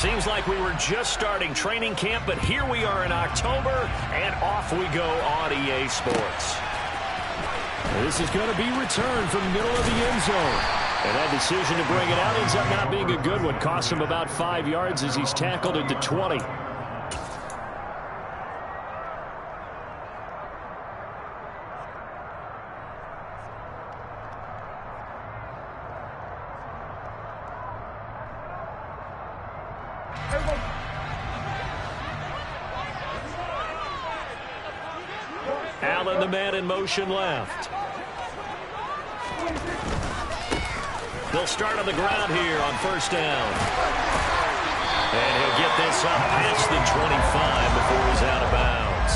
Seems like we were just starting training camp, but here we are in October, and off we go on EA Sports. This is going to be returned from the middle of the end zone. And that decision to bring it out ends up not being a good one. Costs him about 5 yards as he's tackled at the 20. Allen, the man in motion left. They'll start on the ground here on first down. And he'll get this up past the 25 before he's out of bounds.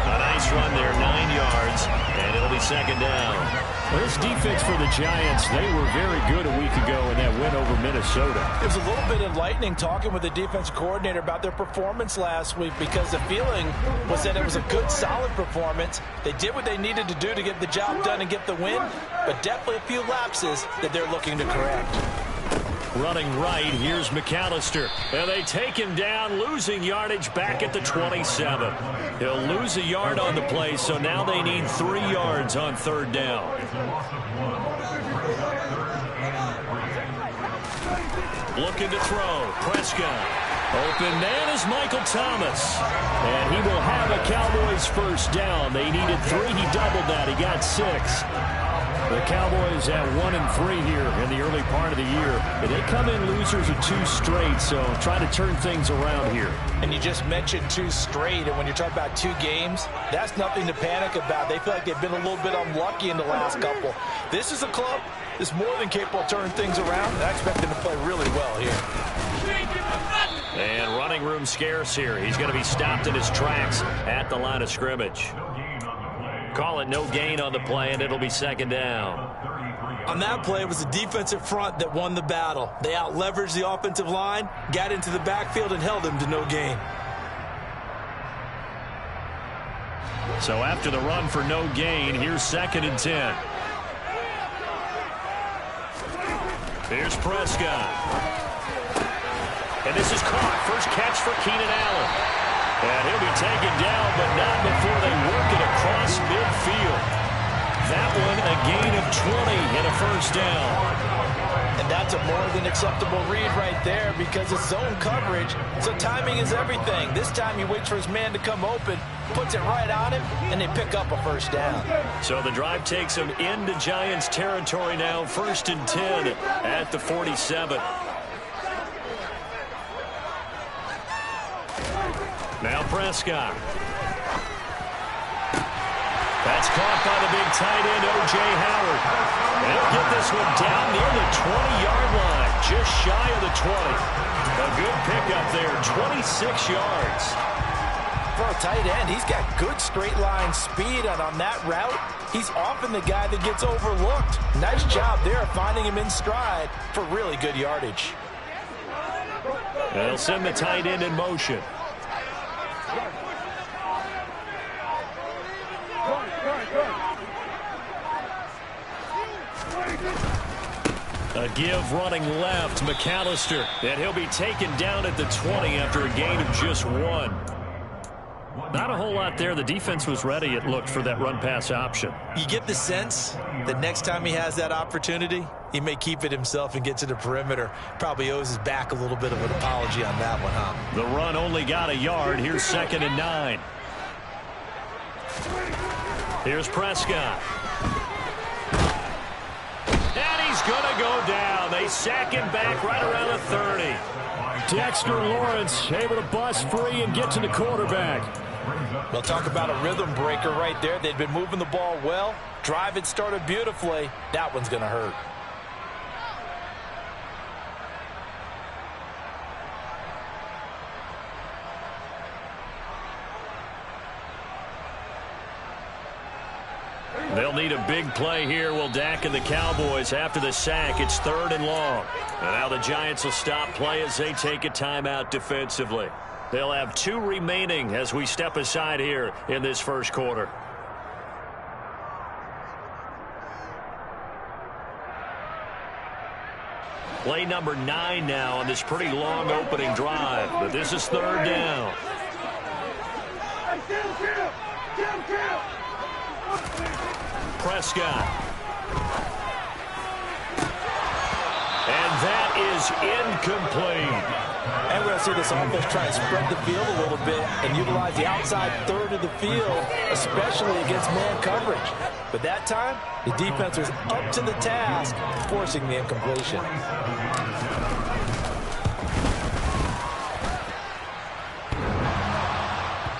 A nice run there, 9 yards, and it'll be second down. Well, this defense for the Giants, they were very good a week ago in that win over Minnesota. It was a little bit enlightening talking with the defensive coordinator about their performance last week, because the feeling was that it was a good, solid performance. They did what they needed to do to get the job done and get the win, but definitely a few lapses that they're looking to correct. Running right, here's McAllister. And they take him down, losing yardage back at the 27. He'll lose a yard on the play, so now they need 3 yards on third down. Looking to throw. Prescott. Open man is Michael Thomas. And he will have a Cowboys first down. They needed 3. He doubled that. He got 6. The Cowboys at 1-3 here in the early part of the year. But they come in losers of 2 straight, so try to turn things around here. And you just mentioned 2 straight, and when you talk about 2 games, that's nothing to panic about. They feel like they've been a little bit unlucky in the last couple. This is a club that's more than capable of turning things around, and I expect them to play really well here. And running room scarce here. He's going to be stopped in his tracks at the line of scrimmage. Call it no gain on the play, and it'll be second down. On that play, it was the defensive front that won the battle. They out-leveraged the offensive line, got into the backfield, and held him to no gain. So after the run for no gain, here's 2nd and 10. Here's Prescott. And this is caught. First catch for Keenan Allen. And he'll be taken down, but not before they work it across midfield. That one a gain of 20 and a first down. And that's a more than acceptable read right there, because it's zone coverage, so timing is everything. This time he waits for his man to come open, puts it right on him, and they pick up a first down. So the drive takes him into Giants territory now, 1st and 10 at the 47. Now Prescott. That's caught by the big tight end, O.J. Howard. And he'll get this one down near the 20-yard line, just shy of the 20. A good pickup there, 26 yards. For a tight end, he's got good straight line speed, and on that route, he's often the guy that gets overlooked. Nice job there finding him in stride for really good yardage. They'll send the tight end in motion. A give running left, McAllister, and he'll be taken down at the 20 after a gain of just 1. Not a whole lot there. The defense was ready, it looked, for that run-pass option. You get the sense that next time he has that opportunity, he may keep it himself and get to the perimeter. Probably owes his back a little bit of an apology on that one, huh? The run only got a yard. Here's 2nd and 9. Here's Prescott. And he's going to go down. They sack him back right around the 30. Dexter Lawrence able to bust free and get to the quarterback. We'll talk about a rhythm breaker right there. They'd been moving the ball well. Drive had started beautifully. That one's going to hurt. They'll need a big play here. Will Dak and the Cowboys after the sack. It's 3rd and long. And now the Giants will stop play as they take a timeout defensively. They'll have 2 remaining as we step aside here in this first quarter. Play number 9 now on this pretty long opening drive. But this is third down. Prescott. And that is incomplete. And we're going to see this offense try and spread the field a little bit and utilize the outside third of the field, especially against man coverage. But that time, the defense was up to the task, forcing the incompletion.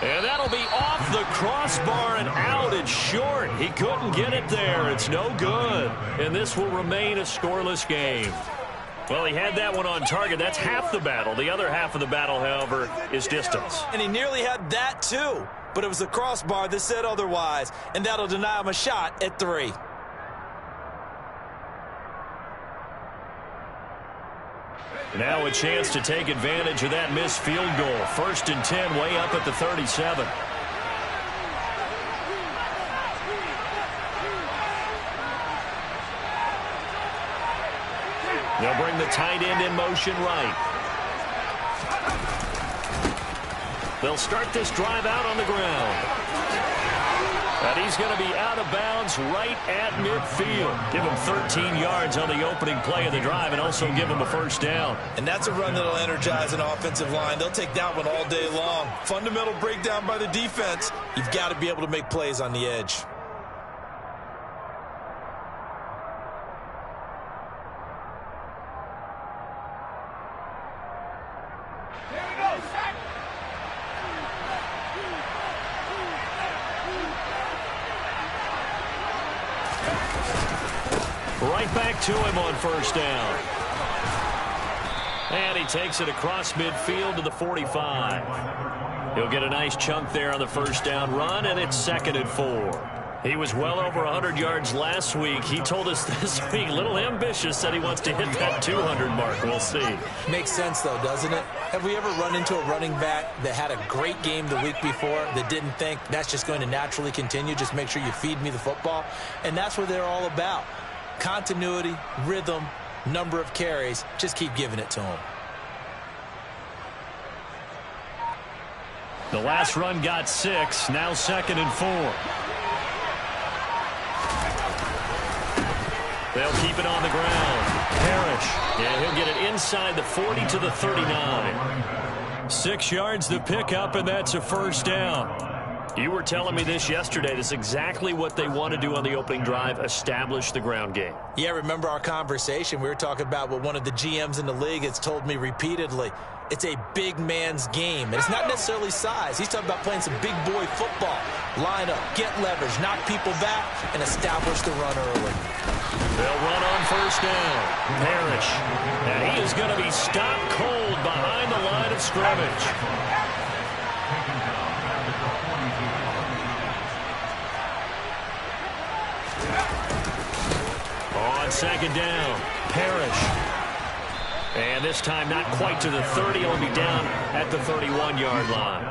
And that'll be off the crossbar and out. It's short. He couldn't get it there. It's no good. And this will remain a scoreless game. Well, he had that one on target. That's half the battle. The other half of the battle, however, is distance. And he nearly had that, too. But it was the crossbar that said otherwise. And that'll deny him a shot at 3. Now a chance to take advantage of that missed field goal. 1st and 10, way up at the 37. They'll bring the tight end in motion right. They'll start this drive out on the ground. And he's going to be out of bounds right at midfield. Give him 13 yards on the opening play of the drive and also give him a first down. And that's a run that'll energize an offensive line. They'll take that one all day long. Fundamental breakdown by the defense. You've got to be able to make plays on the edge. Right back to him on first down. And he takes it across midfield to the 45. He'll get a nice chunk there on the first down run, and it's 2nd and 4. He was well over 100 yards last week. He told us this week, a little ambitious, said he wants to hit that 200 mark. We'll see. Makes sense, though, doesn't it? Have we ever run into a running back that had a great game the week before that didn't think that's just going to naturally continue? Just make sure you feed me the football. And that's what they're all about. Continuity, rhythm, number of carries. Just keep giving it to him. The last run got 6. Now 2nd and 4. They'll keep it on the ground. Parrish. And he'll get it inside the 40 to the 39. 6 yards to pick up, and that's a first down. You were telling me this yesterday. This is exactly what they want to do on the opening drive, establish the ground game. Yeah, remember our conversation? We were talking about what one of the GMs in the league has told me repeatedly. It's a big man's game. And it's not necessarily size. He's talking about playing some big boy football. Line up, get leverage, knock people back, and establish the run early. They'll run on first down. Parrish. And he is going to be stopped cold behind the line of scrimmage. On 2nd down, Parrish. And this time not quite to the 30. He'll be down at the 31-yard line.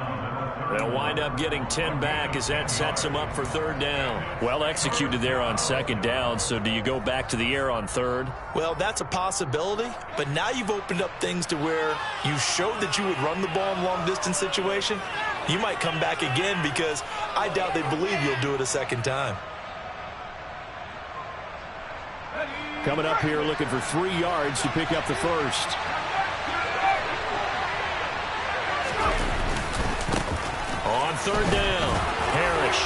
They'll wind up getting 10 back as that sets them up for 3rd down. Well executed there on 2nd down, so do you go back to the air on 3rd? Well, that's a possibility, but now you've opened up things to where you showed that you would run the ball in long-distance situation. You might come back again because I doubt they believe you'll do it a 2nd time. Coming up here looking for 3 yards to pick up the first. On 3rd down, Parrish.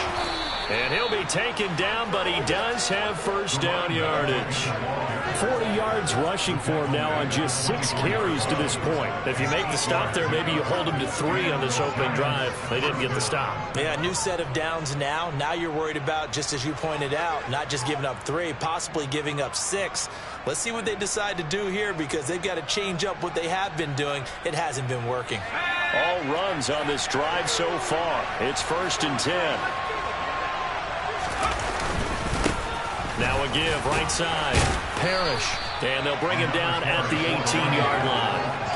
And he'll be taken down, but he does have first down yardage. 40 yards rushing for him now on just 6 carries to this point. If you make the stop there, maybe you hold him to 3 on this opening drive. They didn't get the stop. Yeah, new set of downs now. Now you're worried about, just as you pointed out, not just giving up 3, possibly giving up 6. Let's see what they decide to do here because they've got to change up what they have been doing. It hasn't been working. All runs on this drive so far. It's 1st and 10. Now a give, right side. Parrish. And they'll bring him down at the 18-yard line.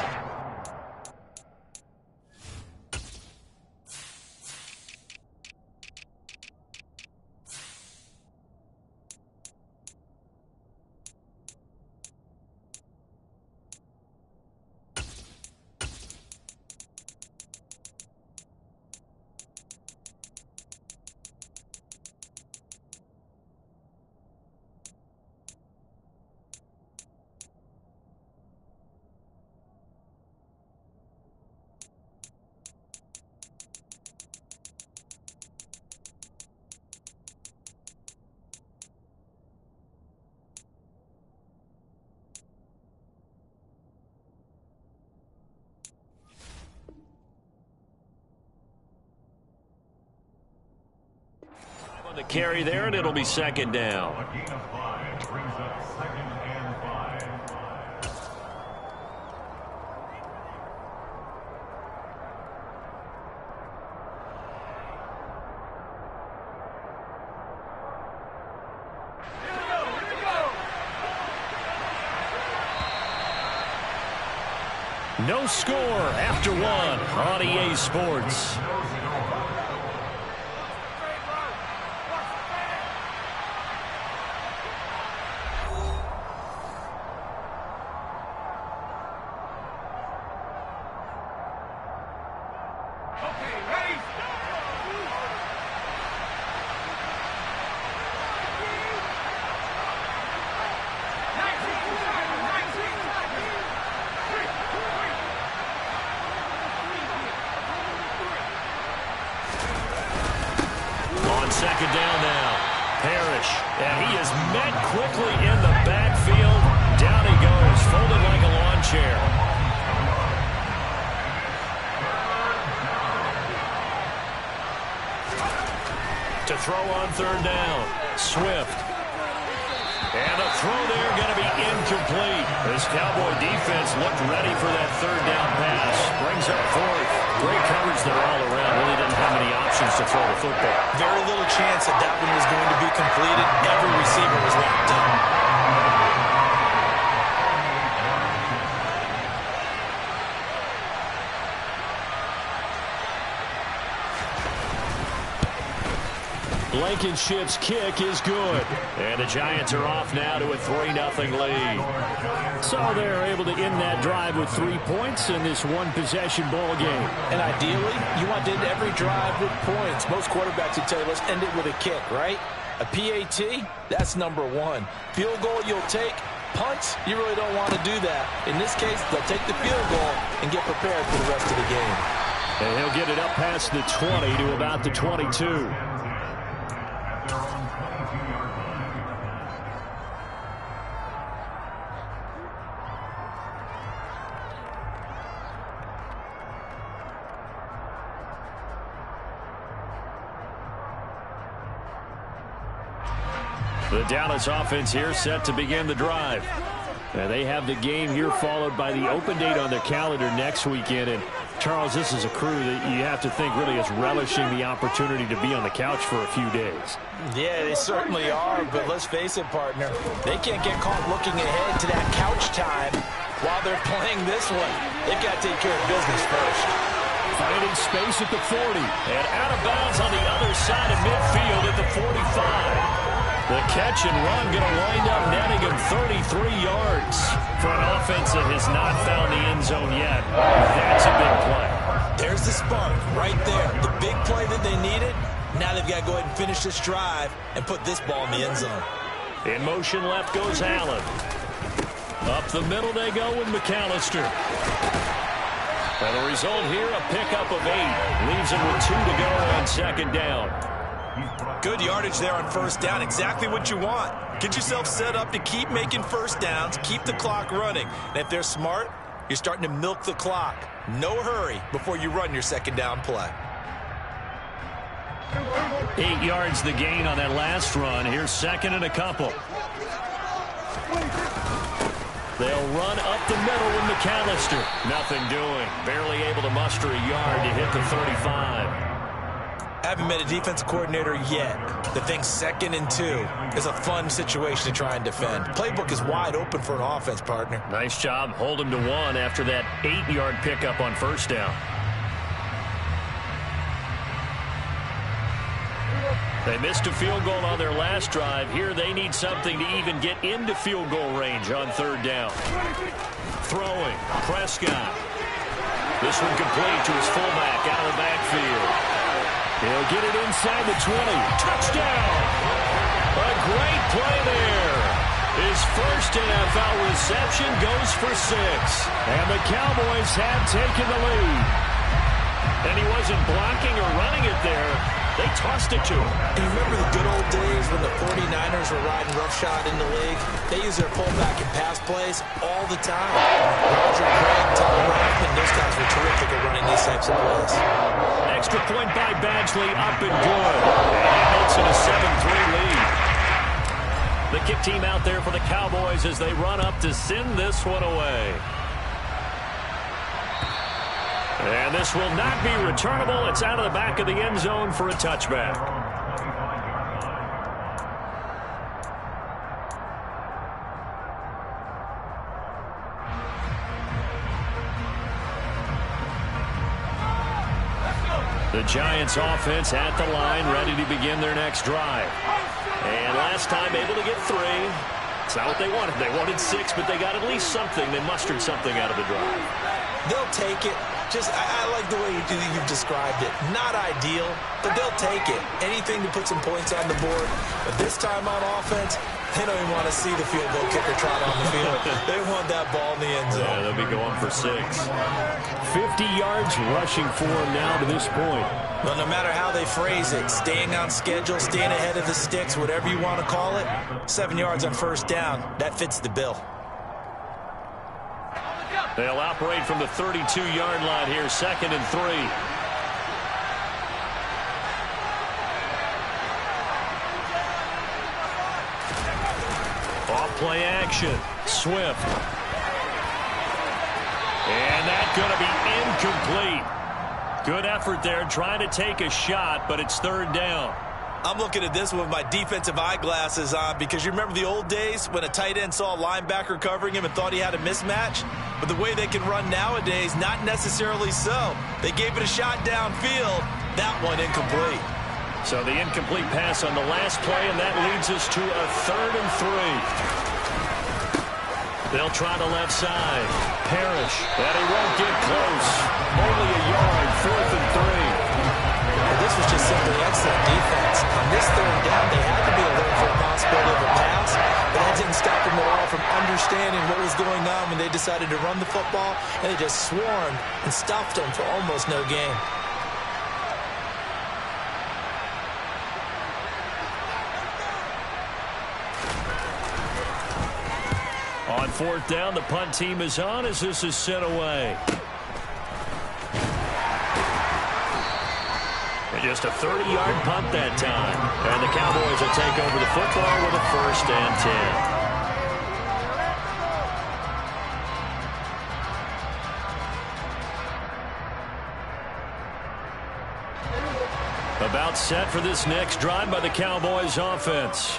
The carry there, and it'll be second down. No score after one on EA Sports. Second down now. Parrish. And he is met quickly in the backfield. Down he goes, folded like a lawn chair. To throw on third down. Swift. And a throw there going to be incomplete. This Cowboy defense looked ready for that third down pass. Brings up fourth. Great coverage there all around. Really didn't have any options to throw the football. Very little chance that that one was going to be completed. Every receiver was locked in. Blankenship's kick is good. And the Giants are off now to a 3-0 lead. So they're able to end that drive with 3 points in this one-possession ball game. And ideally, you want to end every drive with points. Most quarterbacks would tell you, let's end it with a kick, right? A PAT, that's number one. Field goal you'll take. Punts, you really don't want to do that. In this case, they'll take the field goal and get prepared for the rest of the game. And he'll get it up past the 20 to about the 22. The Dallas offense here set to begin the drive. And they have the game here followed by the open date on their calendar next weekend. And, Charles, this is a crew that you have to think really is relishing the opportunity to be on the couch for a few days. Yeah, they certainly are. But let's face it, partner, they can't get caught looking ahead to that couch time while they're playing this one. They've got to take care of business first. Finding space at the 40. And out of bounds on the other side of midfield at the 45. The catch and run going to wind up netting him 33 yards for an offense that has not found the end zone yet. That's a big play. There's the spark right there. The big play that they needed. Now they've got to go ahead and finish this drive and put this ball in the end zone. In motion left goes Allen. Up the middle they go with McAllister. And the result here, a pickup of 8. Leaves him with 2 to go on second down. Good yardage there on first down. Exactly what you want. Get yourself set up to keep making first downs, keep the clock running. And if they're smart, you're starting to milk the clock. No hurry before you run your second down play. 8 yards the gain on that last run. Here's second and a couple. They'll run up the middle with McAllister. Nothing doing. Barely able to muster a yard to hit the 35. Haven't met a defensive coordinator yet that thinks 2nd and 2 is a fun situation to try and defend. Playbook is wide open for an offense, partner. Nice job. Hold him to 1 after that 8-yard pickup on first down. They missed a field goal on their last drive. Here they need something to even get into field goal range on third down. Throwing. Prescott. This one complete to his fullback out of the backfield. He'll get it inside the 20. Touchdown! A great play there. His first NFL reception goes for 6. And the Cowboys have taken the lead. And he wasn't blocking or running it there. They tossed it to him. And you remember the good old days when the 49ers were riding roughshod in the league? They used their pullback and pass plays all the time. Roger Craig, Tom Rothman, those guys were terrific at running these types of plays. extra point by Badgley, up and good. And it makes it a 7-3 lead. The kick team out there for the Cowboys as they run up to send this one away. And this will not be returnable. It's out of the back of the end zone for a touchback. The Giants offense at the line, ready to begin their next drive. And last time able to get 3. It's not what they wanted. They wanted 6, but they got at least something. They mustered something out of the drive. They'll take it. I like the way you've described it. Not ideal, but they'll take it. Anything to put some points on the board. But this time on offense, they don't even want to see the field goal kicker trot on the field. They want that ball in the end zone. Yeah, they'll be going for 6. 50 yards rushing for them now to this point. Well, no matter how they phrase it, staying on schedule, staying ahead of the sticks, whatever you want to call it, 7 yards on first down, that fits the bill. They'll operate from the 32-yard line here, 2nd and 3. Off play action. Swift. And that's going to be incomplete. Good effort there trying to take a shot, but it's 3rd down. I'm looking at this with my defensive eyeglasses on because you remember the old days when a tight end saw a linebacker covering him and thought he had a mismatch? But the way they can run nowadays, not necessarily so. They gave it a shot downfield. That one incomplete. So the incomplete pass on the last play, and that leads us to a 3rd and 3. They'll try the left side. Parrish, and he won't get close. Only a yard, 4th and 3. This was just simply excellent defense. On this 3rd down, they had to be alert for a possibility of a pass, but that didn't stop them at all from understanding what was going on when they decided to run the football, and they just swarmed and stuffed them for almost no gain. On 4th down, the punt team is on as this is sent away. Just a 30-yard punt that time. And the Cowboys will take over the football with a 1st and 10. About set for this next drive by the Cowboys offense.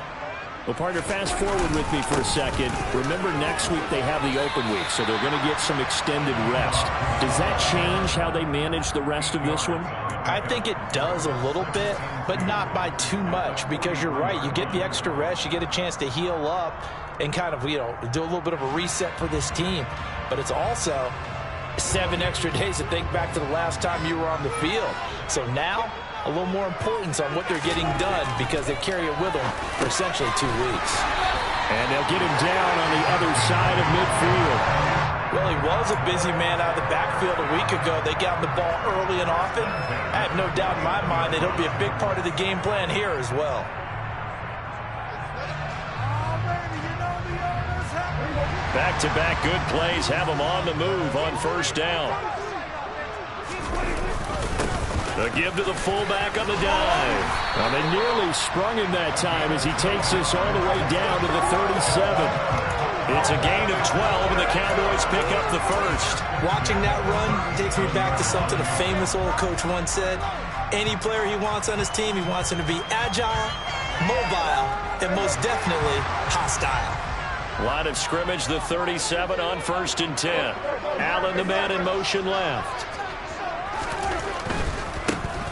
Well, partner, fast forward with me for a second. Remember, next week they have the open week, so they're going to get some extended rest. Does that change how they manage the rest of this one? I think it does a little bit, but not by too much, because you're right. You get the extra rest. You get a chance to heal up and kind of, do a little bit of a reset for this team. But it's also 7 extra days to think back to the last time you were on the field. So now, a little more importance on what they're getting done because they carry it with them for essentially 2 weeks. And they'll get him down on the other side of midfield. Well, he was a busy man out of the backfield a week ago. They got him the ball early and often. I have no doubt in my mind that he'll be a big part of the game plan here as well. Back-to-back good plays have him on the move on 1st down. The give to the fullback on the dive. Well, they nearly sprung him that time as he takes this all the way down to the 37. It's a gain of 12, and the Cowboys pick up the 1st. Watching that run takes me back to something a famous old coach once said. Any player he wants on his team, he wants him to be agile, mobile, and most definitely hostile. Line of scrimmage, the 37 on 1st and 10. Allen, the man in motion left.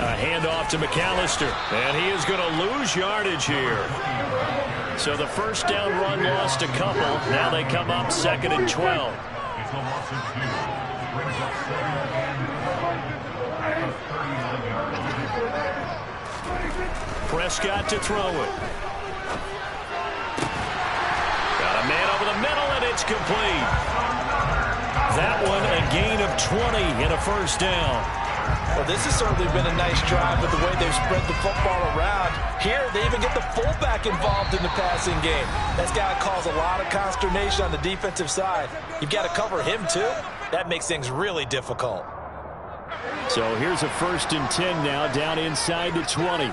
A handoff to McAllister, and he is going to lose yardage here. So the 1st down run lost a couple. Now they come up 2nd and 12. Prescott to throw it. Got a man over the middle, and it's complete. That one a gain of 20 and a 1st down. Well, this has certainly been a nice drive with the way they've spread the football around. Here, they even get the fullback involved in the passing game. That's got to cause a lot of consternation on the defensive side. You've got to cover him, too. That makes things really difficult. So here's a 1st and 10 now, down inside the 20.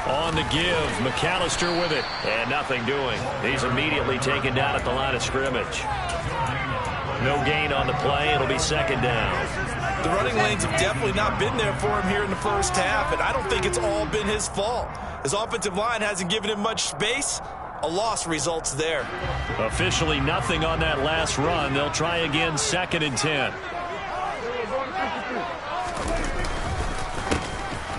On the give, McAllister with it, and nothing doing. He's immediately taken down at the line of scrimmage. No gain on the play. It'll be 2nd down. The running lanes have definitely not been there for him here in the first half, and I don't think it's all been his fault. His offensive line hasn't given him much space. A loss results there. Officially nothing on that last run. They'll try again, 2nd and 10.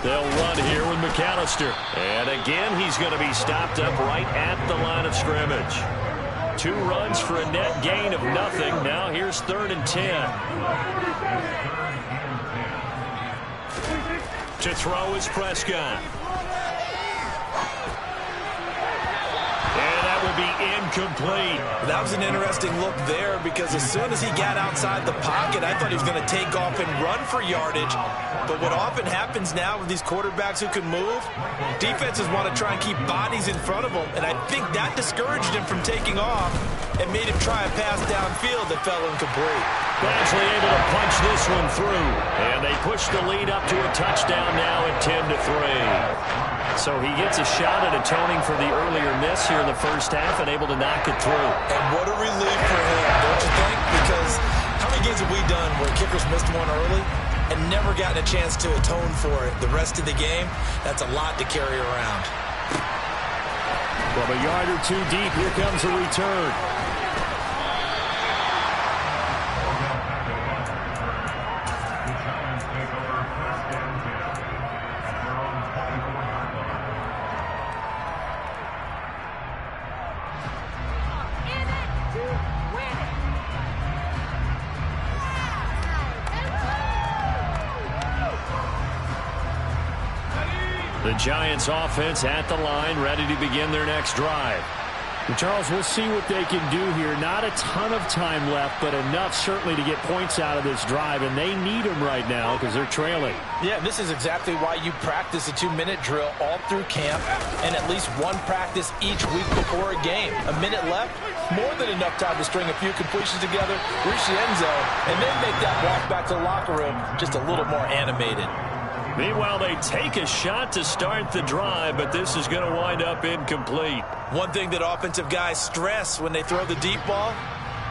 They'll run here with McAllister. And again, he's going to be stopped up right at the line of scrimmage. 2 runs for a net gain of nothing. Now here's 3rd and 10. To throw is Prescott. And that will be incomplete. That was an interesting look there because as soon as he got outside the pocket, I thought he was going to take off and run for yardage. But what often happens now with these quarterbacks who can move, defenses want to try and keep bodies in front of them. And I think that discouraged him from taking off and made him try a pass downfield that fell incomplete. Badgley able to punch this one through. And they push the lead up to a touchdown now at 10-3. So he gets a shot at atoning for the earlier miss here in the first half and able to knock it through. And what a relief for him, don't you think? Because how many games have we done where kickers missed one early and never gotten a chance to atone for it the rest of the game? That's a lot to carry around. From a yard or 2 deep, here comes a return. The Giants offense at the line, ready to begin their next drive. And Charles, we'll see what they can do here. Not a ton of time left, but enough certainly to get points out of this drive, and they need them right now because they're trailing. Yeah, this is exactly why you practice a 2-minute drill all through camp and at least one practice each week before a game. A minute left, more than enough time to string a few completions together, reach the end zone, and then make that walk back to the locker room just a little more animated. Meanwhile, they take a shot to start the drive, but this is going to wind up incomplete. One thing that offensive guys stress when they throw the deep ball,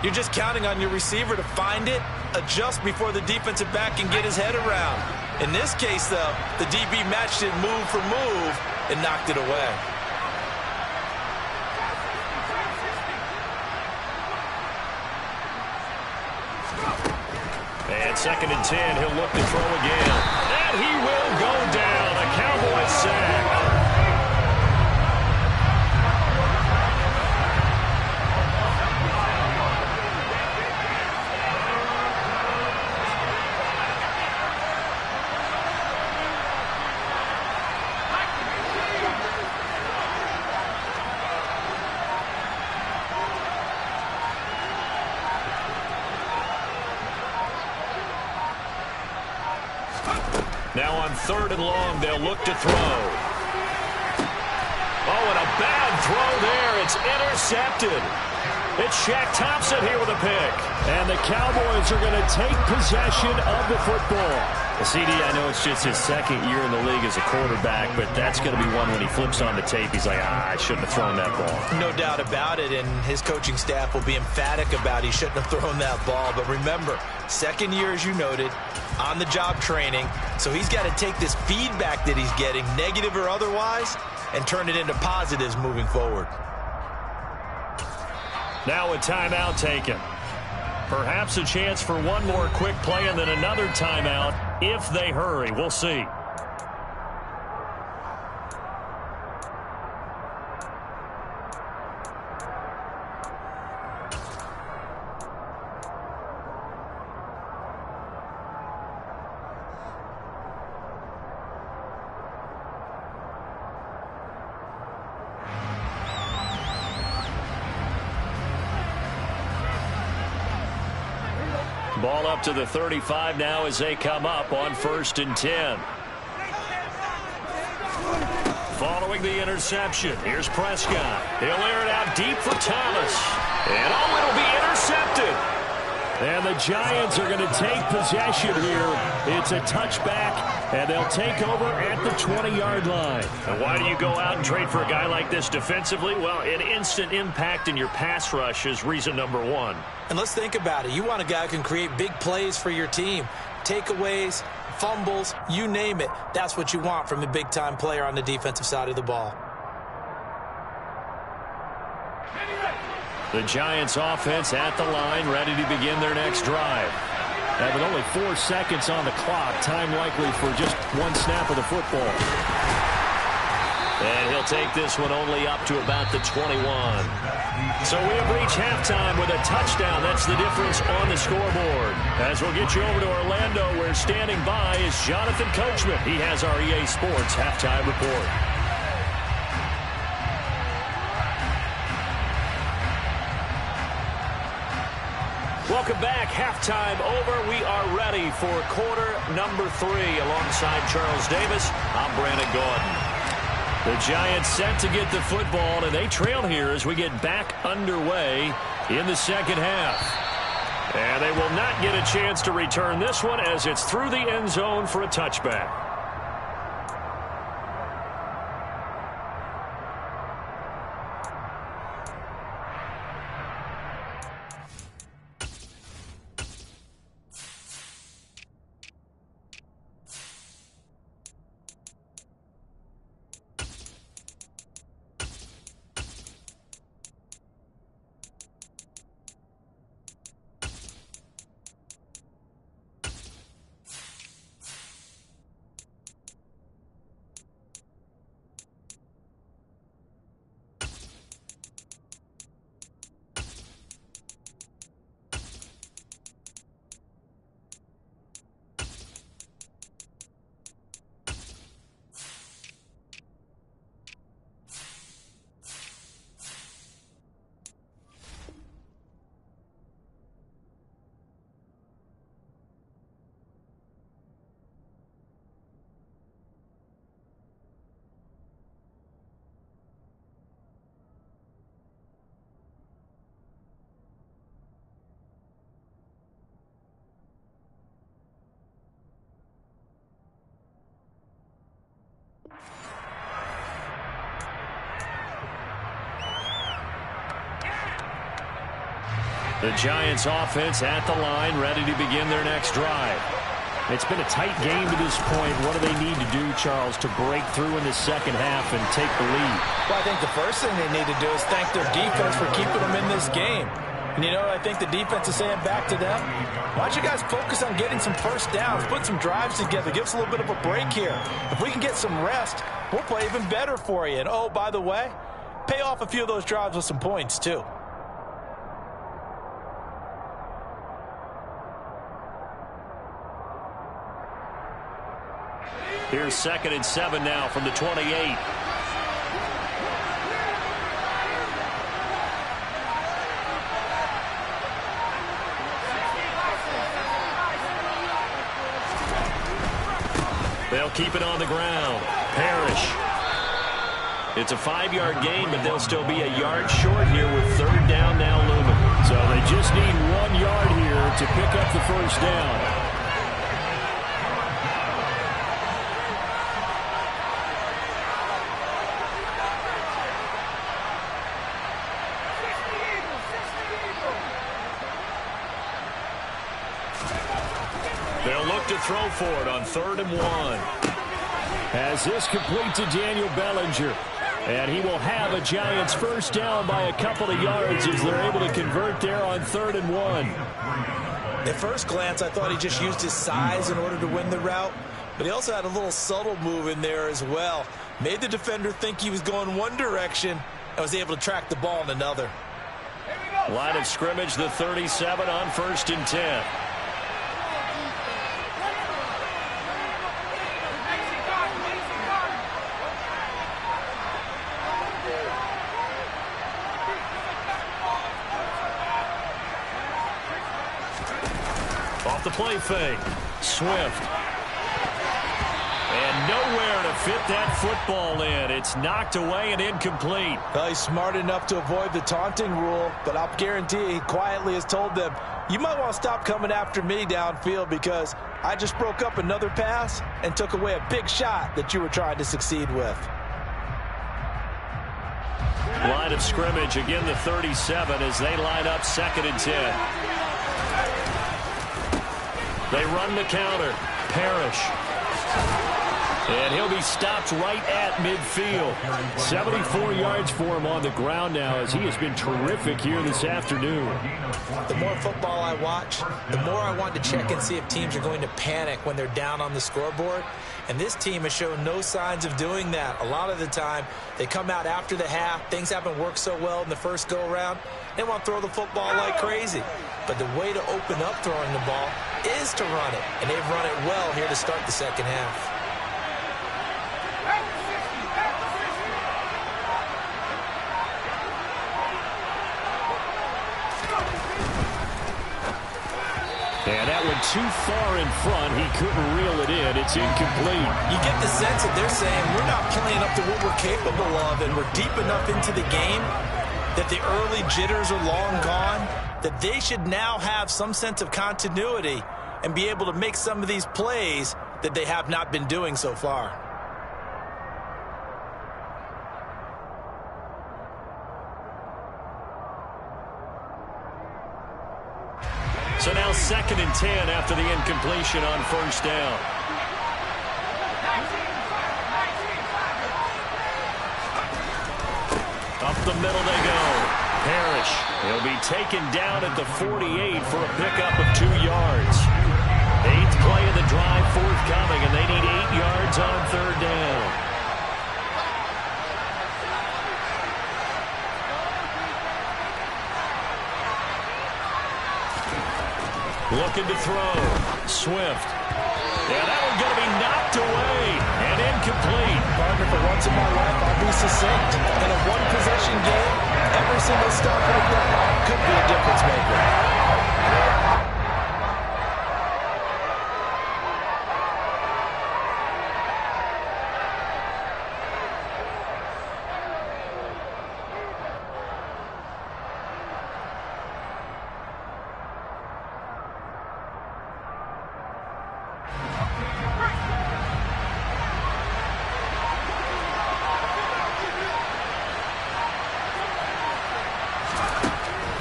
you're just counting on your receiver to find it, adjust before the defensive back can get his head around. In this case, though, the DB matched it move for move and knocked it away. And 2nd and 10, he'll look to throw again. And he will go down. A Cowboy sack. Now on 3rd and long, they'll look to throw. Oh, and a bad throw there. It's intercepted. It's Shaq Thompson here with a pick. And the Cowboys are going to take possession of the football. The CD, I know it's just his 2nd year in the league as a quarterback, but that's going to be one when he flips on the tape. He's like, I shouldn't have thrown that ball. No doubt about it, and his coaching staff will be emphatic about he shouldn't have thrown that ball. But remember, 2nd year, as you noted, on-the-job training. So he's got to take this feedback that he's getting, negative or otherwise, and turn it into positives moving forward. Now a timeout taken. Perhaps a chance for one more quick play and then another timeout if they hurry. We'll see. Ball up to the 35 now as they come up on 1st and 10. Following the interception, here's Prescott. He'll air it out deep for Thomas. And oh, it'll be intercepted. And the Giants are going to take possession here. It's a touchback, and they'll take over at the 20-yard line. And why do you go out and trade for a guy like this defensively? Well, an instant impact in your pass rush is reason number one. And let's think about it. You want a guy who can create big plays for your team. Takeaways, fumbles, you name it. That's what you want from a big-time player on the defensive side of the ball. The Giants offense at the line, ready to begin their next drive. And with only 4 seconds on the clock, time likely for just one snap of the football. And he'll take this one only up to about the 21. So we have reached halftime with a touchdown. That's the difference on the scoreboard. As we'll get you over to Orlando, where standing by is Jonathan Coachman. He has our EA Sports halftime report. Welcome back. Halftime over. We are ready for quarter number 3. Alongside Charles Davis, I'm Brandon Gordon. The Giants set to get the football, and they trail here as we get back underway in the second half. And they will not get a chance to return this one as it's through the end zone for a touchback. The Giants offense at the line, ready to begin their next drive. It's been a tight game to this point. What do they need to do, Charles, to break through in the second half and take the lead? Well, I think the first thing they need to do is thank their defense for keeping them in this game. And you know what I think the defense is saying back to them? Why don't you guys focus on getting some first downs, put some drives together, give us a little bit of a break here. If we can get some rest, we'll play even better for you. And, oh, by the way, pay off a few of those drives with some points, too. Here's 2nd and 7 now from the 28. They'll keep it on the ground. Parrish. It's a 5-yard gain, but they'll still be a yard short here with 3rd down now looming. So they just need 1 yard here to pick up the first down. They'll look to throw for it on 3rd and 1. As this complete to Daniel Bellinger. And he will have a Giants first down by a couple of yards as they're able to convert there on 3rd and 1. At first glance, I thought he just used his size in order to win the route. But he also had a little subtle move in there as well. Made the defender think he was going one direction and was able to track the ball in another. Line of scrimmage, the 37 on 1st and 10. Off the play fake. Swift. And nowhere to fit that football in. It's knocked away and incomplete. Well, he's smart enough to avoid the taunting rule, but I'll guarantee he quietly has told them, you might want to stop coming after me downfield because I just broke up another pass and took away a big shot that you were trying to succeed with. Line of scrimmage, again the 37 as they line up 2nd and 10. They run the counter. Parrish. And he'll be stopped right at midfield. 74 yards for him on the ground now as he has been terrific here this afternoon. The more football I watch, the more I want to check and see if teams are going to panic when they're down on the scoreboard. And this team has shown no signs of doing that. A lot of the time, they come out after the half. Things haven't worked so well in the first go-around. They want to throw the football like crazy. But the way to open up throwing the ball is to run it. And they've run it well here to start the second half. And that one too far in front. He couldn't reel it in. It's incomplete. You get the sense that they're saying we're not playing up to what we're capable of, and we're deep enough into the game that the early jitters are long gone, that they should now have some sense of continuity and be able to make some of these plays that they have not been doing so far. So now 2nd and 10 after the incompletion on 1st down. Up the middle they go. Parrish. He'll be taken down at the 48 for a pickup of 2 yards. 8th play of the drive forthcoming, and they need 8 yards on 3rd down. Looking to throw. Swift. Yeah, that one's going to be knocked away and incomplete. Partner, for once in my life, I'll be succinct. In a one-possession game, every single stop like that could be a difference maker.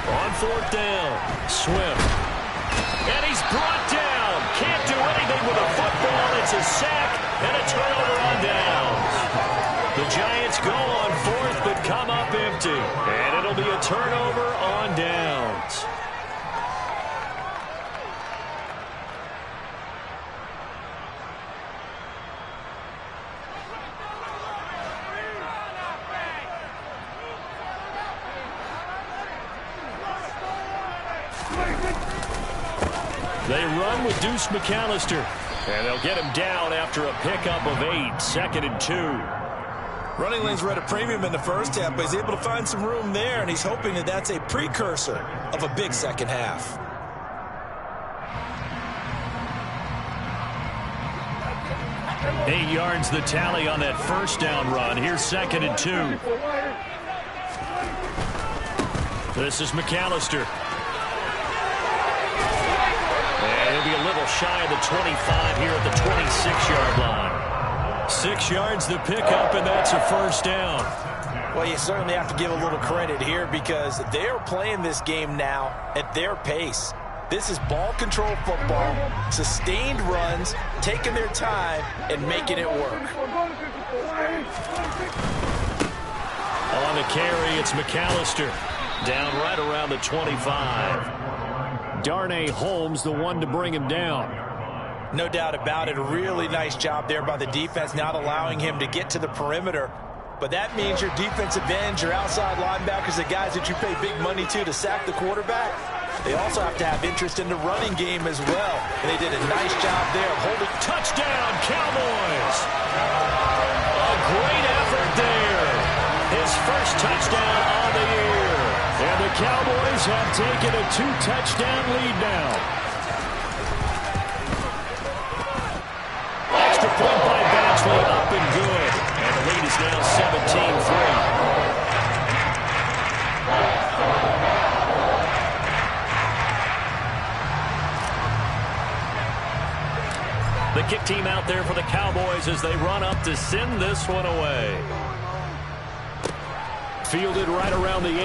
On 4th down, Swift. And he's brought down. Can't do anything with a football. It's a sack and a turnover on downs. The Giants go on 4th but come up empty. And it'll be a turnover on downs. They run with Deuce McAllister. And they'll get him down after a pickup of 8, 2nd and 2. Running lanes were at a premium in the first half, but he's able to find some room there, and he's hoping that that's a precursor of a big second half. Eight yards the tally on that 1st down run. Here's 2nd and 2. This is McAllister. And he'll be a little shy of the 25 here at the 26-yard line. 6 yards the pickup, and that's a 1st down. Well, you certainly have to give a little credit here because they're playing this game now at their pace. This is ball control football, sustained runs, taking their time, and making it work. On the carry, it's McAllister. Down right around the 25. Darnay Holmes, the one to bring him down. No doubt about it. A really nice job there by the defense, not allowing him to get to the perimeter. But that means your defensive ends, your outside linebackers, the guys that you pay big money to sack the quarterback, they also have to have interest in the running game as well. And they did a nice job there of holding. Touchdown, Cowboys! A great effort there. His first touchdown on the year. And the Cowboys have taken a 2-touchdown lead now. Extra point by Batchley, up and good. kick team out there for the Cowboys as they run up to send this one away. Fielded right around the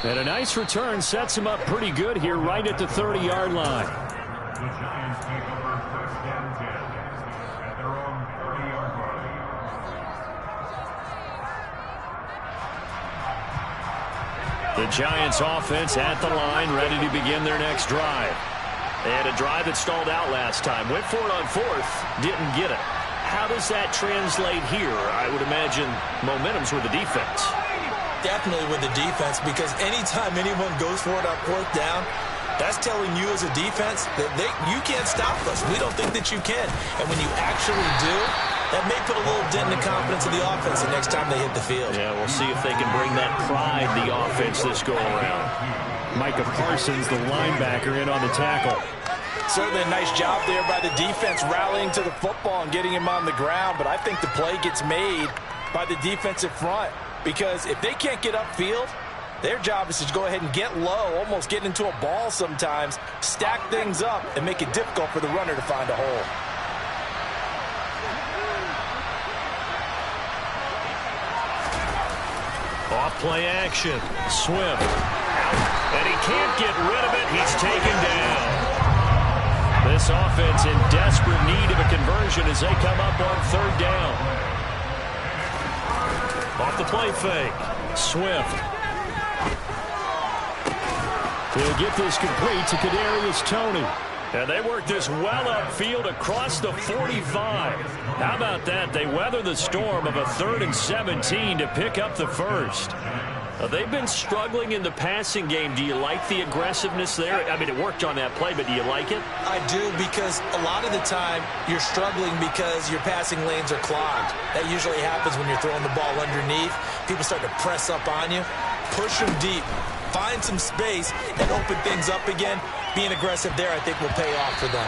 8. And a nice return sets him up pretty good here right at the 30-yard line. The Giants take over first and 10 at their own 30-yard line. The Giants offense at the line, ready to begin their next drive. They had a drive that stalled out last time. Went for it on 4th, didn't get it. How does that translate here? I would imagine momentum's with the defense. Definitely with the defense, because anytime anyone goes for it on 4th down, that's telling you as a defense that you can't stop us. We don't think that you can. And when you actually do, that may put a little dent in the confidence of the offense the next time they hit the field. Yeah, we'll see if they can bring that pride to the offense this go-around. Micah Parsons, the linebacker, in on the tackle. Certainly a nice job there by the defense rallying to the football and getting him on the ground. But I think the play gets made by the defensive front, because if they can't get upfield, their job is to go ahead and get low, almost get into a ball sometimes, stack things up, and make it difficult for the runner to find a hole. Off play action. Swift. And he can't get rid of it. He's taken down. This offense in desperate need of a conversion as they come up on 3rd down. Off the play fake. Swift. He'll get this complete to Kadarius Toney. And they work this well upfield across the 45. How about that? They weather the storm of a 3rd and 17 to pick up the first. They've been struggling in the passing game. Do you like the aggressiveness there? I mean, it worked on that play, but do you like it? I do, because a lot of the time you're struggling because your passing lanes are clogged. That usually happens when you're throwing the ball underneath. People start to press up on you. Push them deep. Find some space and open things up again. Being aggressive there, I think, will pay off for them.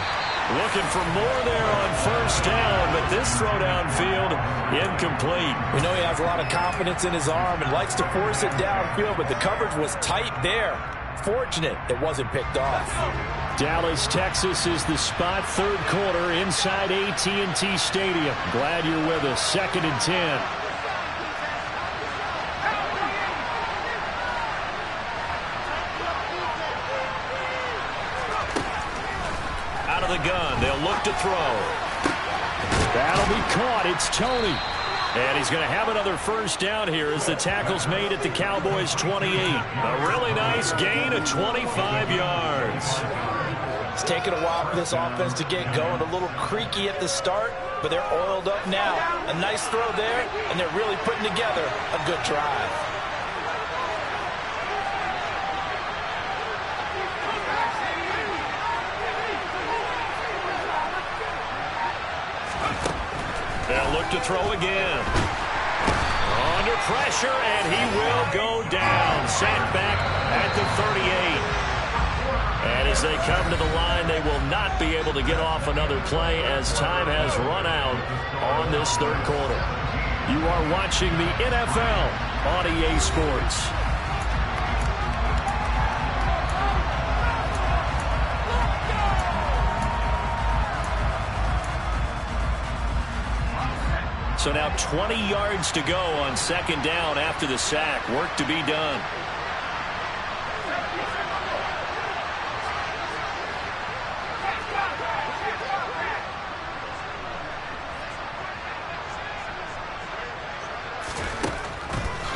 Looking for more there on 1st down, but this throw downfield incomplete. We know he has a lot of confidence in his arm and likes to force it downfield, but the coverage was tight there. Fortunate it wasn't picked off. Dallas, Texas is the spot, 3rd quarter inside AT&T Stadium. Glad you're with us. 2nd and 10. The gun. They'll look to throw. That'll be caught. It's Toney. And he's going to have another 1st down here as the tackle's made at the Cowboys' 28. A really nice gain of 25 yards. It's taken a while for this offense to get going. A little creaky at the start, but they're oiled up now. A nice throw there, and they're really putting together a good drive. They'll look to throw again. Under pressure, and he will go down. Sacked back at the 38. And as they come to the line, they will not be able to get off another play as time has run out on this 3rd quarter. You are watching the NFL on EA Sports. So now 20 yards to go on 2nd down after the sack. Work to be done.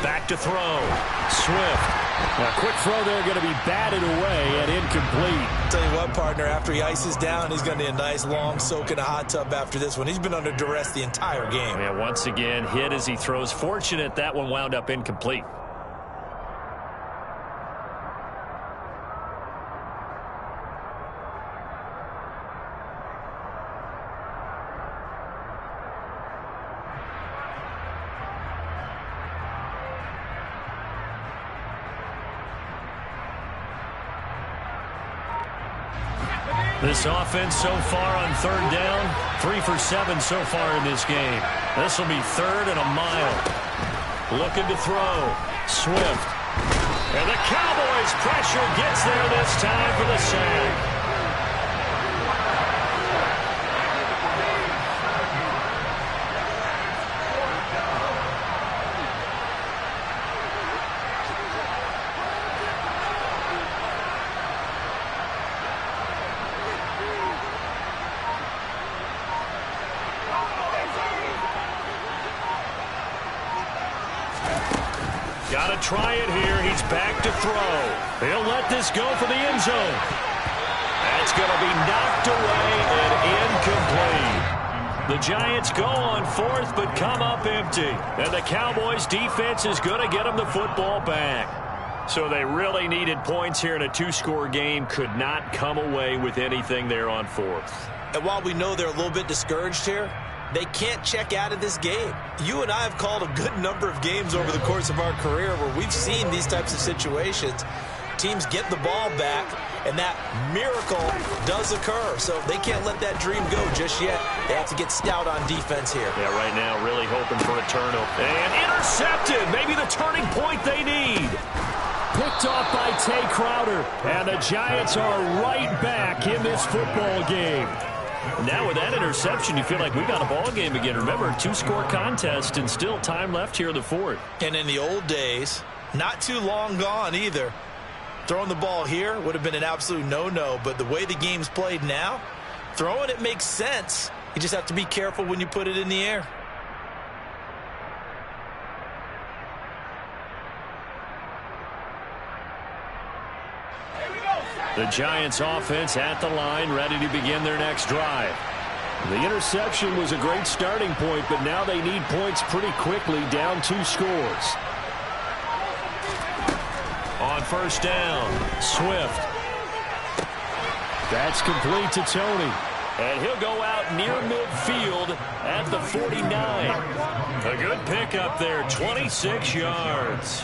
Back to throw. Swift. A quick throw there, going to be batted away and incomplete. Tell you what, partner, after he ices down, he's going to need a nice long soak in a hot tub after this one. He's been under duress the entire game. Yeah, once again, hit as he throws. Fortunate that one wound up incomplete. This offense so far on 3rd down, 3 for 7 so far in this game. This will be 3rd and a mile. Looking to throw. Swift. And the Cowboys pressure gets there this time for the sack. Got to try it here. He's back to throw. He'll let this go for the end zone. That's going to be knocked away and incomplete. The Giants go on fourth, but come up empty. And the Cowboys' defense is going to get them the football back. So they really needed points here in a two-score game. Could not come away with anything there on fourth. And while we know they're a little bit discouraged here, they can't check out of this game. You and I have called a good number of games over the course of our career where we've seen these types of situations. Teams get the ball back, and that miracle does occur. So they can't let that dream go just yet. They have to get stout on defense here. Yeah, right now really hoping for a turnover. And intercepted. Maybe the turning point they need. Picked off by Tay Crowder. And the Giants are right back in this football game. Now with that interception, you feel like we got a ball game again. Remember, two-score contest and still time left here in the fourth. And in the old days, not too long gone either, throwing the ball here would have been an absolute no-no. But the way the game's played now, throwing it makes sense. You just have to be careful when you put it in the air. The Giants offense at the line, ready to begin their next drive. The interception was a great starting point, but now they need points pretty quickly, down 2 scores. On first down, Swift. That's complete to Tony. And he'll go out near midfield at the 49. A good pickup there, 26 yards.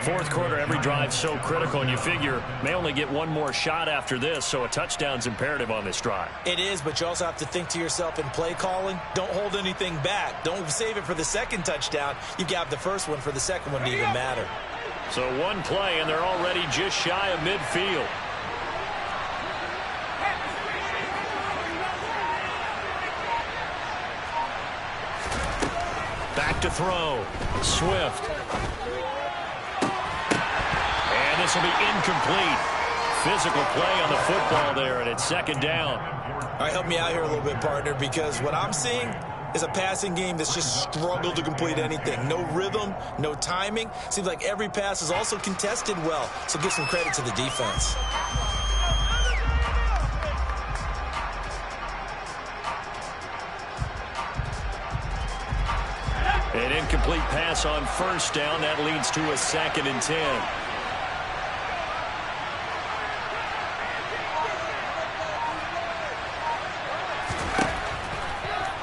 Fourth quarter, every drive so critical, and you figure may only get one more shot after this, so a touchdown's imperative on this drive. It is, but you also have to think to yourself in play calling, don't hold anything back. Don't save it for the second touchdown. You got the first one for the second one to even matter. So one play, and they're already just shy of midfield. Back to throw. Swift. And this will be incomplete. Physical play on the football there, and it's second down. All right, help me out here a little bit, partner, because what I'm seeing is a passing game that's just struggled to complete anything. No rhythm, no timing. Seems like every pass is also contested well, so give some credit to the defense. An incomplete pass on first down. That leads to a 2nd and 10.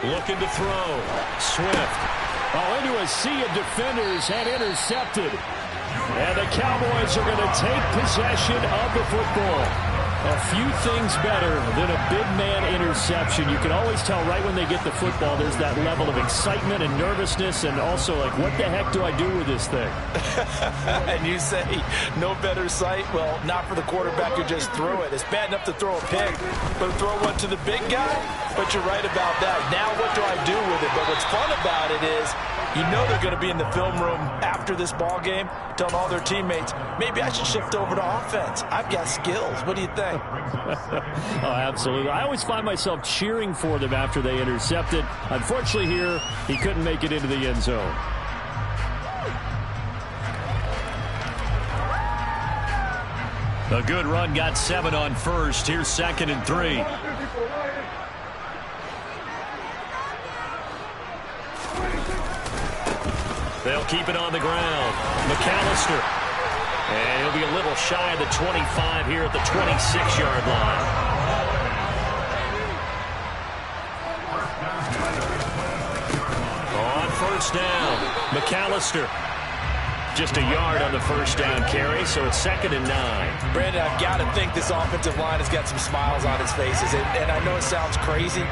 Looking to throw. Swift. Oh, into a sea of defenders and intercepted. And the Cowboys are going to take possession of the football. A few things better than a big man interception. You can always tell right when they get the football, there's that level of excitement and nervousness, and also like, what the heck do I do with this thing? And you say no better sight? Well, not for the quarterback who just threw it. It's bad enough to throw a pick, but throw one to the big guy? But you're right about that. Now what do I do with it? But what's fun about it is you know they're going to be in the film room after this ball game telling all their teammates, maybe I should shift over to offense. I've got skills. What do you think? Oh, absolutely. I always find myself cheering for them after they intercepted. Unfortunately here, he couldn't make it into the end zone. A good run, got 7 on first. Here's 2nd and 3. They'll keep it on the ground. McAllister. And he'll be a little shy of the 25 here at the 26-yard line. On first down, McAllister. Just a yard on the first down carry, so it's 2nd and 9. Brandon, I've got to think this offensive line has got some smiles on its faces. And I know it sounds crazy,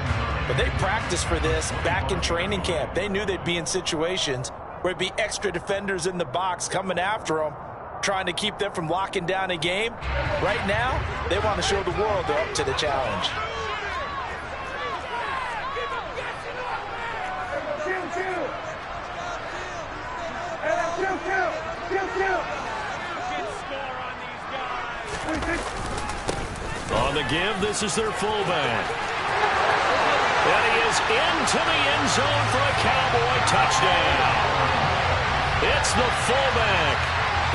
but they practiced for this back in training camp. They knew they'd be in situations where it'd be extra defenders in the box coming after them, trying to keep them from locking down a game. Right now, they want to show the world they're up to the challenge. On the give, this is their fullback. And he is into the end zone for a Cowboy touchdown. It's the fullback.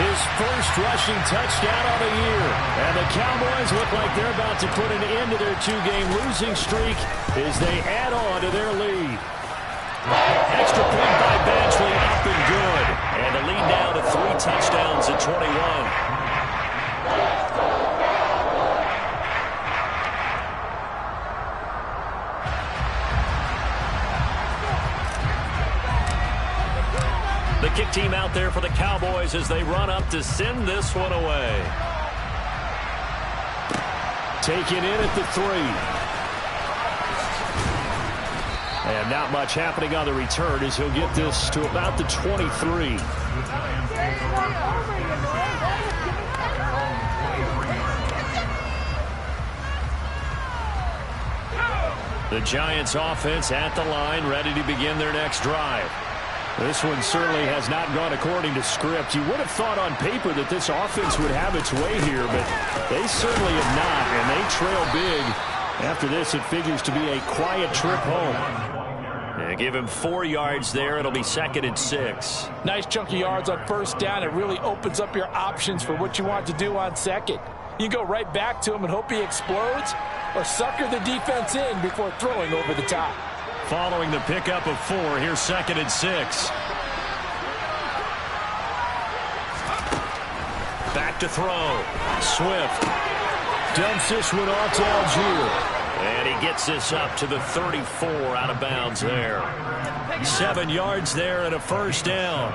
His first rushing touchdown of the year. And the Cowboys look like they're about to put an end to their two-game losing streak as they add on to their lead. Extra point by Badgley, up and good. And the lead now to 3 touchdowns at 21. The kick team out there for the Cowboys as they run up to send this one away. Taken in at the 3. And not much happening on the return as he'll get this to about the 23. The Giants offense at the line, ready to begin their next drive. This one certainly has not gone according to script. You would have thought on paper that this offense would have its way here, but they certainly have not, and they trail big. After this, it figures to be a quiet trip home. Yeah, give him 4 yards there. It'll be 2nd and 6. Nice chunk of yards on first down. It really opens up your options for what you want to do on second. You go right back to him and hope he explodes, or sucker the defense in before throwing over the top. Following the pickup of 4, here's 2nd and 6. Back to throw. Swift dumps this one off to Algier. And he gets this up to the 34, out of bounds there. 7 yards there and a first down.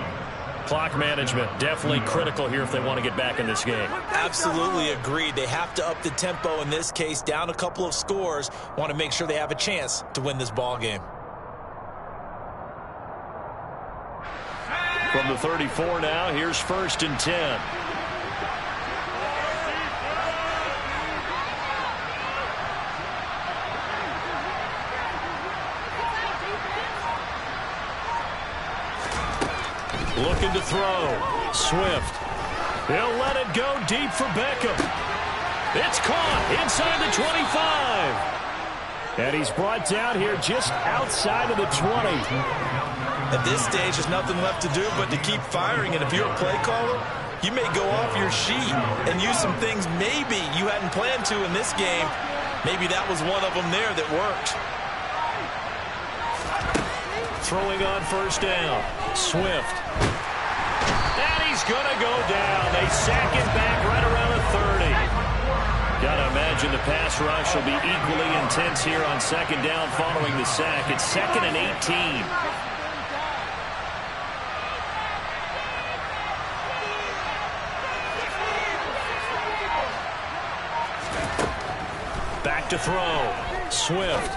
Clock management definitely critical here if they want to get back in this game. Absolutely agreed. They have to up the tempo in this case, down a couple of scores. Want to make sure they have a chance to win this ball game. From the 34 now, here's 1st and 10. Looking to throw. Swift. He'll let it go deep for Beckham. It's caught inside the 25. And he's brought down here just outside of the 20. At this stage, there's nothing left to do but to keep firing. And if you're a play caller, you may go off your sheet and use some things maybe you hadn't planned to in this game. Maybe that was one of them there that worked. Throwing on first down. Swift. And he's going to go down. They sack him back right around the 30. Got to imagine the pass rush will be equally intense here on 2nd down following the sack. It's 2nd and 18. Back to throw. Swift.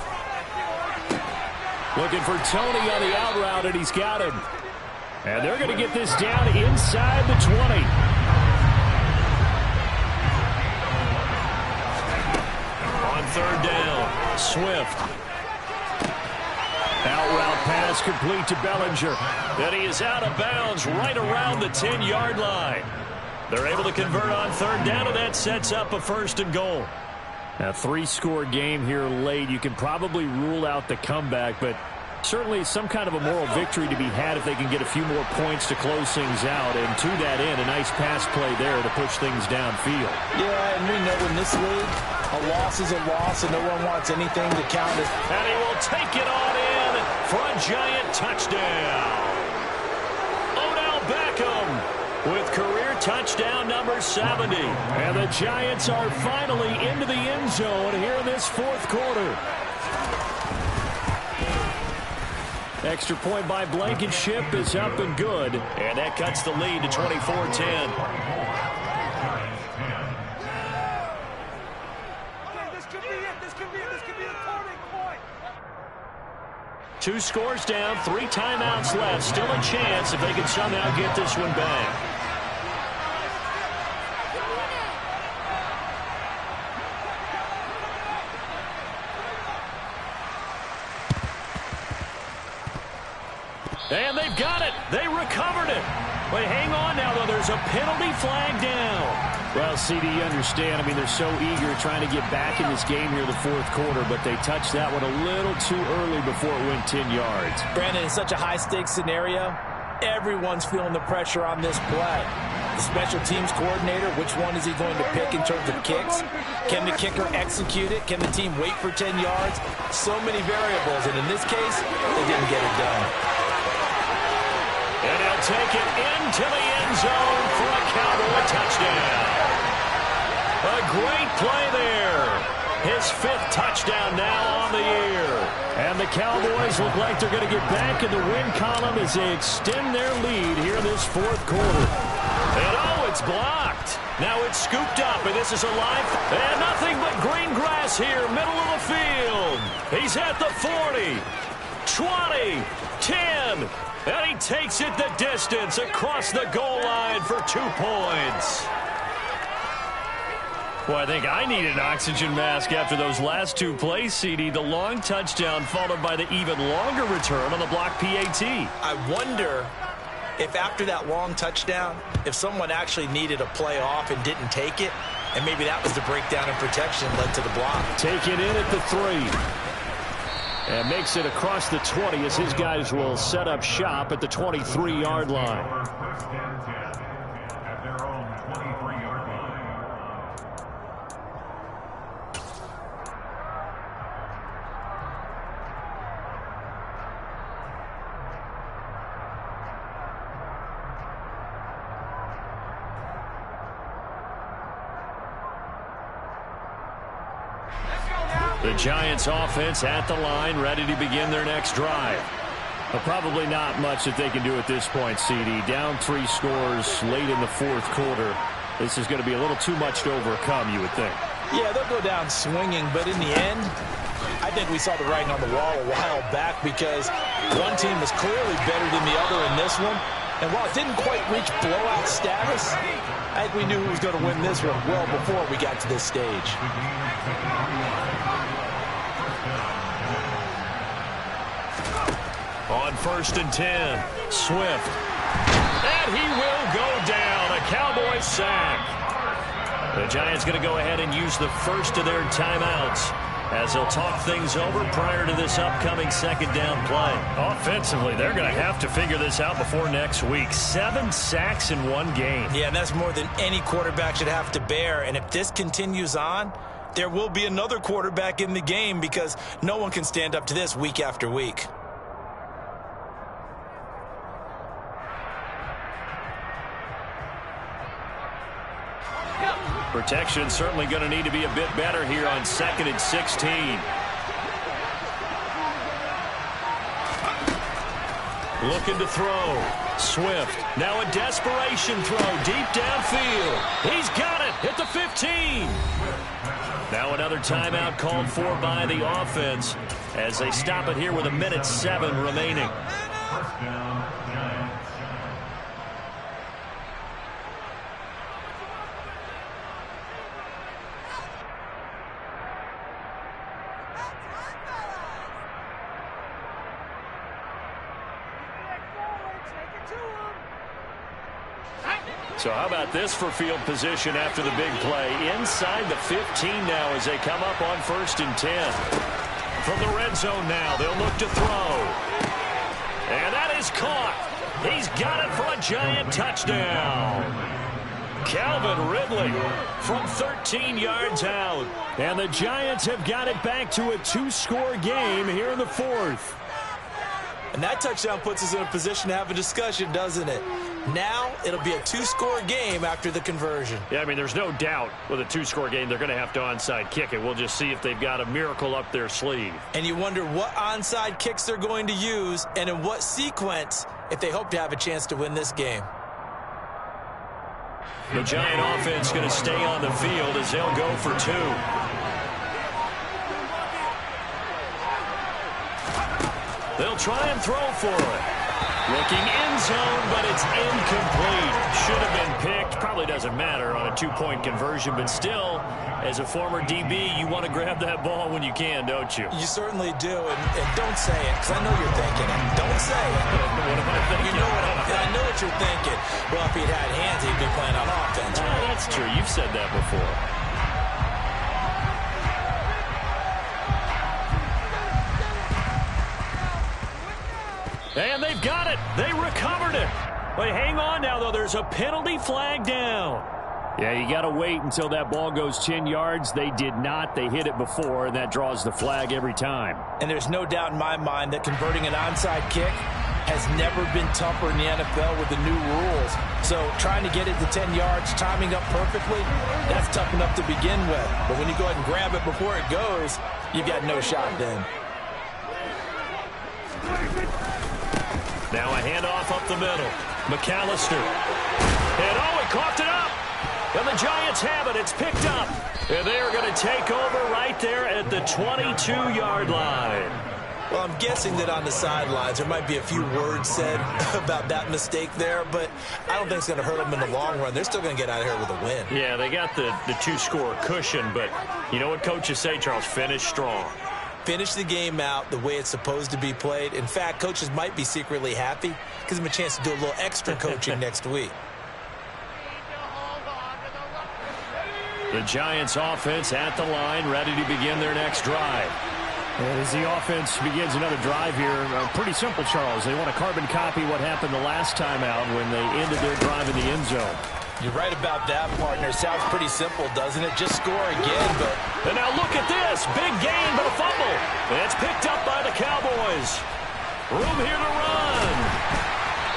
Looking for Tony on the out route, and he's got him. And they're going to get this down inside the 20. On 3rd down, Swift. Out route pass complete to Bellinger. And he is out of bounds right around the 10-yard line. They're able to convert on 3rd down, and that sets up a 1st and goal. A 3-score game here late. You can probably rule out the comeback, but certainly some kind of a moral victory to be had if they can get a few more points to close things out. And to that end, a nice pass play there to push things downfield. Yeah, and we know in this league, a loss is a loss, and no one wants anything to count as. And he will take it on in for a Giant touchdown. Odell Beckham with career touchdown number 70. And the Giants are finally into the end zone here in this 4th quarter. Extra point by Blankenship is up and good. And that cuts the lead to 24-10. This could be it. This could be the turning point. 2 scores down, 3 timeouts left. Still a chance if they can somehow get this one back. And they've got it. They recovered it. But hang on now, though. There's a penalty flag down. Well, CD, you understand. I mean, they're so eager trying to get back in this game here in the 4th quarter, but they touched that one a little too early before it went 10 yards. Brandon, in such a high-stakes scenario, Everyone's feeling the pressure on this play. The special teams coordinator, which one is he going to pick in terms of kicks? Can the kicker execute it? Can the team wait for 10 yards? So many variables, and in this case, they didn't get it done. And he'll take it into the end zone for a Cowboy touchdown. A great play there. His 5th touchdown now on the year. And the Cowboys look like they're going to get back in the win column as they extend their lead here in this 4th quarter. And oh, it's blocked. Now it's scooped up, and this is a live. And nothing but green grass here, middle of the field. He's at the 40, 20, 10. And he takes it the distance across the goal line for 2 points. Well, I think I need an oxygen mask after those last 2 plays, CD. The long touchdown followed by the even longer return on the block PAT. I wonder if after that long touchdown, if someone actually needed a play off and didn't take it, and maybe that was the breakdown in protection led to the block. Taking in at the 3. And makes it across the 20 as his guys will set up shop at the 23-yard line. At their own 23-yard line. The Giants offense at the line, ready to begin their next drive. But probably not much that they can do at this point, CD. Down 3 scores late in the 4th quarter. This is going to be a little too much to overcome, you would think. Yeah, they'll go down swinging, but in the end, I think we saw the writing on the wall a while back because one team was clearly better than the other in this one. And while it didn't quite reach blowout status, I think we knew who was going to win this one well before we got to this stage. On 1st and 10, Swift. And he will go down. A Cowboy sack. The Giants going to go ahead and use the first of their timeouts as they'll talk things over prior to this upcoming 2nd down play. Offensively, they're going to have to figure this out before next week. 7 sacks in 1 game. Yeah, and that's more than any quarterback should have to bear. And if this continues on, there will be another quarterback in the game because no one can stand up to this week after week. Protection certainly going to need to be a bit better here on 2nd and 16. Looking to throw. Swift. Now a desperation throw deep downfield. He's got it at the 15. Now another timeout called for by the offense as they stop it here with 1:07 remaining. First down, Giants. So how about this for field position after the big play? Inside the 15 now as they come up on 1st and 10. From the red zone now, they'll look to throw. And that is caught. He's got it for a Giant touchdown. Calvin Ridley from 13 yards out. And the Giants have got it back to a 2-score game here in the 4th. And that touchdown puts us in a position to have a discussion, doesn't it? Now it'll be a 2-score game after the conversion. Yeah, I mean, there's no doubt with a 2-score game they're going to have to onside kick it. We'll just see if they've got a miracle up their sleeve. And you wonder what onside kicks they're going to use and in what sequence if they hope to have a chance to win this game. The Giant offense going to stay on the field as they'll go for 2. They'll try and throw for it. Looking end zone, but it's incomplete. Should have been picked. Probably doesn't matter on a 2-point conversion, but still, as a former DB, you want to grab that ball when you can, don't you? You certainly do, and don't say it, because I know you're thinking it. Don't say it. What am I thinking? You know I know what you're thinking. Well, if he'd had hands, he'd be playing on offense. Oh, that's true. You've said that before. And they've got it. They recovered it. But hang on now, though. There's a penalty flag down. Yeah, you got to wait until that ball goes 10 yards. They did not. They hit it before, and that draws the flag every time. And there's no doubt in my mind that converting an onside kick has never been tougher in the NFL with the new rules. So trying to get it to 10 yards, timing up perfectly, that's tough enough to begin with. But when you go ahead and grab it before it goes, you've got no shot then. Now a handoff up the middle. McAllister. And he coughed it up. And the Giants have it. It's picked up. And they're going to take over right there at the 22-yard line. Well, I'm guessing that on the sidelines there might be a few words said about that mistake there, but I don't think it's going to hurt them in the long run. They're still going to get out of here with a win. Yeah, they got the two-score cushion, but you know what coaches say, Charles? Finish strong. Finish the game out the way it's supposed to be played. In fact, coaches might be secretly happy. Gives them a chance to do a little extra coaching next week. The Giants offense at the line, ready to begin their next drive. As the offense begins another drive here, pretty simple, Charles. They want to carbon copy what happened the last time out when they ended their drive in the end zone. You're right about that, partner. Sounds pretty simple, doesn't it? Just score again, but... And now look at this. Big gain, but a fumble. And it's picked up by the Cowboys. Room here to run.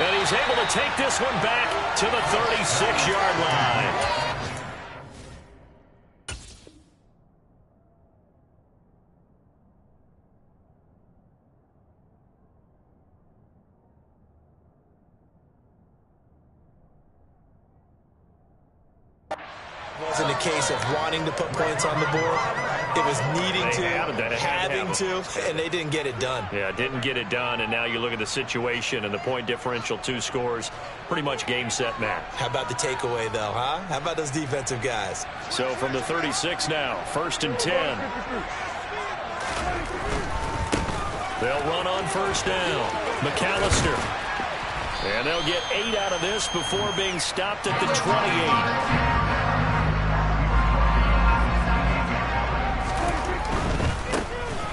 And he's able to take this one back to the 36-yard line. Wasn't a case of wanting to put points on the board. It was needing to, having to, and they didn't get it done. Yeah, didn't get it done, and now you look at the situation and the point differential, 2 scores, pretty much game, set, match. How about the takeaway, though, huh? How about those defensive guys? So from the 36 now, 1st and 10. They'll run on 1st down. McAllister. And they'll get 8 out of this before being stopped at the 28.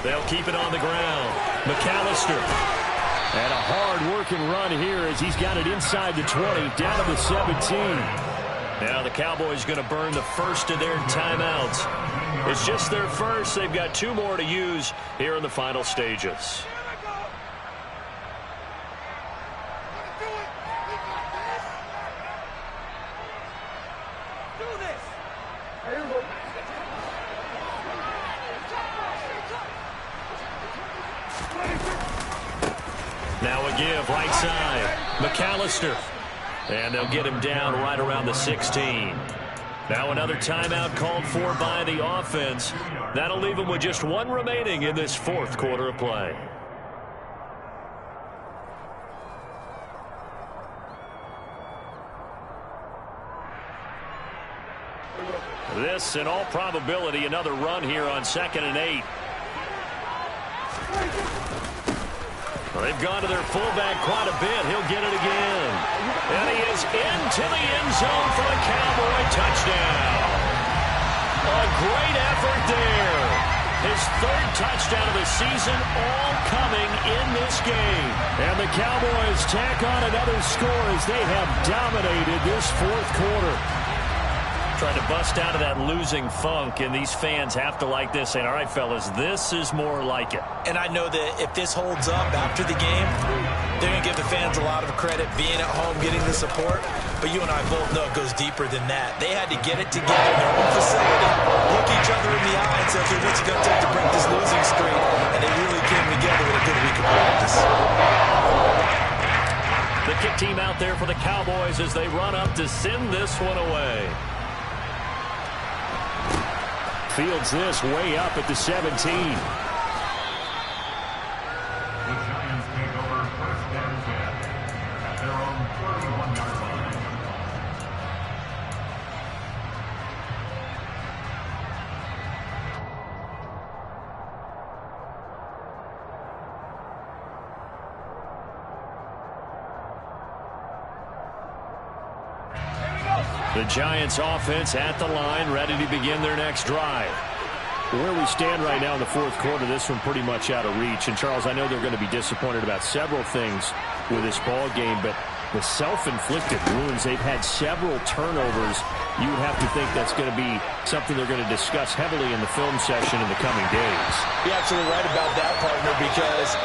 They'll keep it on the ground. McAllister. And a hard-working run here as he's got it inside the 20, down to the 17. Now the Cowboys going to burn the first of their timeouts. It's just their first. They've got 2 more to use here in the final stages. Now a give, right side. McAllister. And they'll get him down right around the 16. Now another timeout called for by the offense. That'll leave them with just 1 remaining in this 4th quarter of play. This, in all probability, another run here on 2nd and 8. Well, they've gone to their fullback quite a bit. He'll get it again. And he is into the end zone for a Cowboy touchdown. A great effort there. His 3rd touchdown of the season, all coming in this game. And the Cowboys tack on another score as they have dominated this 4th quarter. Trying to bust out of that losing funk, and these fans have to like this, saying, all right, fellas, this is more like it. And I know that if this holds up after the game, they're going to give the fans a lot of credit being at home, getting the support. But you and I both know it goes deeper than that. They had to get it together in their own facility, look each other in the eye and say, okay, what's it going to take to break this losing streak? And they really came together with a good week of practice. The kick team out there for the Cowboys as they run up to send this one away. Fields this way up at the 17. The Giants take over 1st and 10 at their own 31-yard line. The Giants offense at the line, ready to begin their next drive. Where we stand right now in the fourth quarter, this one pretty much out of reach. And, Charles, I know they're going to be disappointed about several things with this ball game, but the self-inflicted wounds, they've had several turnovers. You would have to think that's going to be something they're going to discuss heavily in the film session in the coming days. You're absolutely right about that, partner, because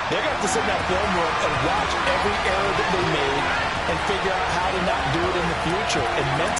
they're going to have to sit in that film room and watch every error that they made and figure out how to not do it in the future. And